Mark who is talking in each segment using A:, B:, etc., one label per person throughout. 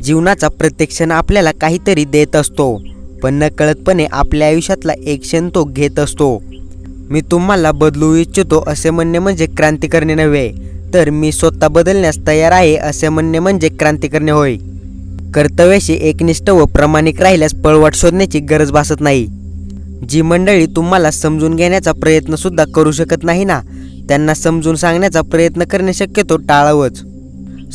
A: जीवनाचा प्रत्येक क्षण आपल्याला काहीतरी देत असतो, पण नकळतपणे आपल्या आयुष्यातला एक क्षण तो घेत असतो। मी तुम्हाला बदलू इच्छितो असे म्हणणे म्हणजे क्रांती करणे नव्हे, तर मी स्वतः बदलण्यास तयार आहे असे म्हणणे म्हणजे क्रांती करणे होय। कर्तव्याशी एकनिष्ठ व प्रामाणिक राहिल्यास पळवाट शोधण्याची गरज भासत नाही। जी मंडळी तुम्हाला समजून घेण्याचा प्रयत्न सुद्धा करू शकत नाही ना, त्यांना समजून सांगण्याचा प्रयत्न करणे शक्यतो टाळावंच।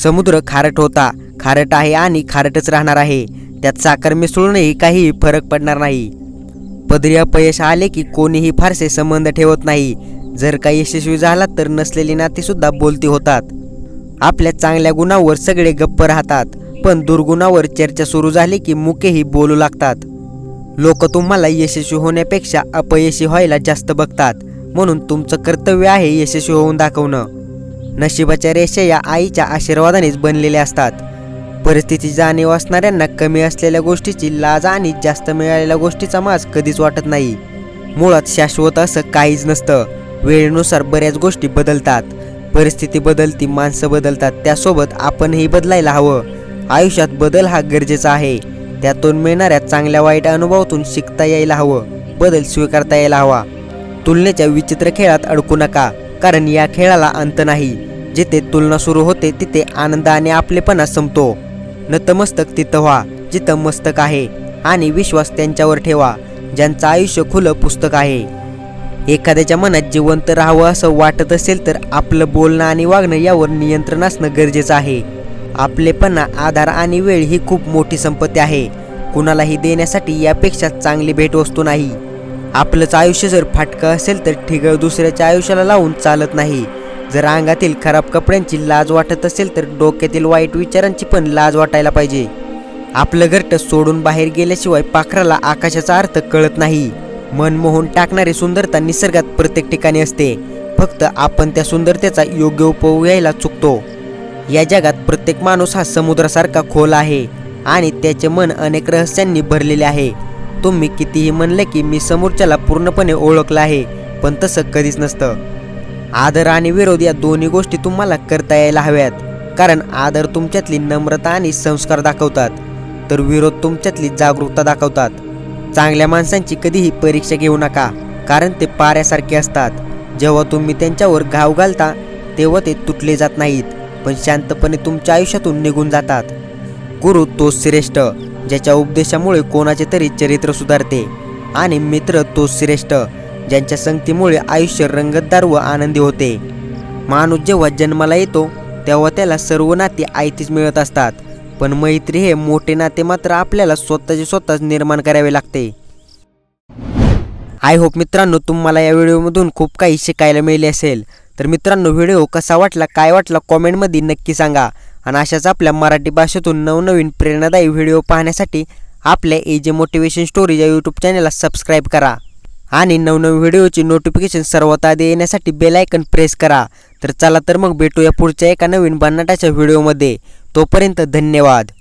A: समुद्र खारट होता, खारट आहे आणि खारटच राहणार आहे, त्यात साखर मिसळूनही काहीही फरक पडणार नाही। पदरी अपयश आले की कोणीही फारसे संबंध ठेवत नाही, जर काही यशस्वी झाला तर नसलेली नाती सुद्धा बोलती होतात। आपल्या चांगल्या गुणांवर सगळे गप्प राहतात, पण दुर्गुणावर चर्चा सुरू झाली की मुकेही बोलू लागतात। लोक तुम्हाला यशस्वी होण्यापेक्षा अपयशी व्हायला जास्त बघतात, म्हणून तुमचं कर्तव्य आहे यशस्वी होऊन दाखवणं। नशिबाच्या रेषा या आईच्या आशीर्वादानेच बनलेल्या असतात। परिस्थिती जाणीव असणाऱ्यांना कमी असलेल्या गोष्टीची लाज आणि जास्त मिळालेल्या गोष्टीचा माज कधीच वाटत नाही। मुळात शाश्वत असं काहीच नसतं। वेळेनुसार बऱ्याच गोष्टी बदलतात, परिस्थिती बदलती, माणसं बदलतात, त्यासोबत आपणही बदलायला हवं। आयुष्यात बदल हा गरजेचा आहे, त्यातून मिळणाऱ्या चांगल्या वाईट अनुभवातून शिकता यायला हवं, बदल स्वीकारता यायला हवा। तुलनेच्या विचित्र खेळात अडकू नका, कारण या खेळाला अंत नाही। जिथे तुलना सुरू होते तिथे आनंद आणि आपलेपणा संपतो। नतमस्तक तिथं व्हा जिथं मस्तक आहे, आणि विश्वास त्यांच्यावर ठेवा ज्यांचं आयुष्य खुलं पुस्तक आहे। एखाद्याच्या मनात जिवंत राहावं असं वाटत असेल तर आपलं बोलणं आणि वागणं यावर नियंत्रण असणं गरजेचं आहे। आपलेपणा, आधार आणि वेळ ही खूप मोठी संपत्ती आहे, कुणालाही देण्यासाठी यापेक्षा चांगली भेटवस्तू नाही। आपलंच आयुष्य जर फाटकं असेल तर ठिगळ दुसऱ्याच्या आयुष्याला लावून चालत नाही। जर अंगातील खराब कपड्यांची लाज वाटत असेल तर डोक्यातील वाईट विचारांची पण लाज वाटायला पाहिजे। आपलं घरटं सोडून बाहेर गेल्याशिवाय पाखराला आकाशाचा अर्थ कळत नाही। मन मोहून टाकणारी सुंदरता निसर्गात प्रत्येक ठिकाणी असते, फक्त आपण त्या सुंदरतेचा योग्य उपयोग घ्यायला चुकतो। या जगात प्रत्येक माणूस हा समुद्रासारखा खोल आहे आणि त्याचे मन अनेक रहस्यांनी भरलेले आहे। तुम्ही कितीही म्हणले की मी समोरच्याला पूर्णपणे ओळखलं आहे, पण तसं कधीच नसतं। आदर आणि विरोध या दोन्ही गोष्टी तुम्हाला करता यायला हव्यात, कारण आदर तुमच्यातली नम्रता आणि संस्कार दाखवतात, तर विरोध तुमच्यातली जागरूकता दाखवतात। चांगल्या माणसांची कधीही परीक्षा घेऊ नका, कारण ते पाऱ्यासारखे असतात। जेव्हा तुम्ही त्यांच्यावर घाव घालता तेव्हा ते तुटले जात नाहीत, पण शांतपणे तुमच्या आयुष्यातून निघून जातात। गुरु तोच श्रेष्ठ ज्याच्या उपदेशामुळे कोणाचे तरी चरित्र सुधारते, आणि मित्र तोच श्रेष्ठ ज्यांच्या संगतीमुळे आयुष्य रंगतदार व आनंदी होते। माणूस जेव्हा जन्माला येतो तेव्हा त्याला सर्व नाती आयतीच मिळत असतात, पण मैत्री हे मोठे नाते मात्र आपल्याला स्वतःच निर्माण करावे लागते। आय होप मित्रांनो तुम्हाला या व्हिडिओमधून खूप काही शिकायला मिळाले असेल। तर मित्रांनो, व्हिडिओ कसा वाटला, काय वाटला कॉमेंटमध्ये नक्की सांगा, आणि अशाच आपल्या मराठी भाषेतून नवनवीन प्रेरणादायी व्हिडिओ पाहण्यासाठी आपल्या एजे मोटिवेशन स्टोरीज या यूट्यूब चॅनलला सबस्क्राईब करा, आणि नवनवीन व्हिडिओची नोटिफिकेशन सर्वात आधी येण्यासाठी बेल आयकन प्रेस करा। तर चला तर मग भेटूया पुढच्या एका नवीन भन्नाटाच्या व्हिडिओमध्ये। तोपर्यंत धन्यवाद।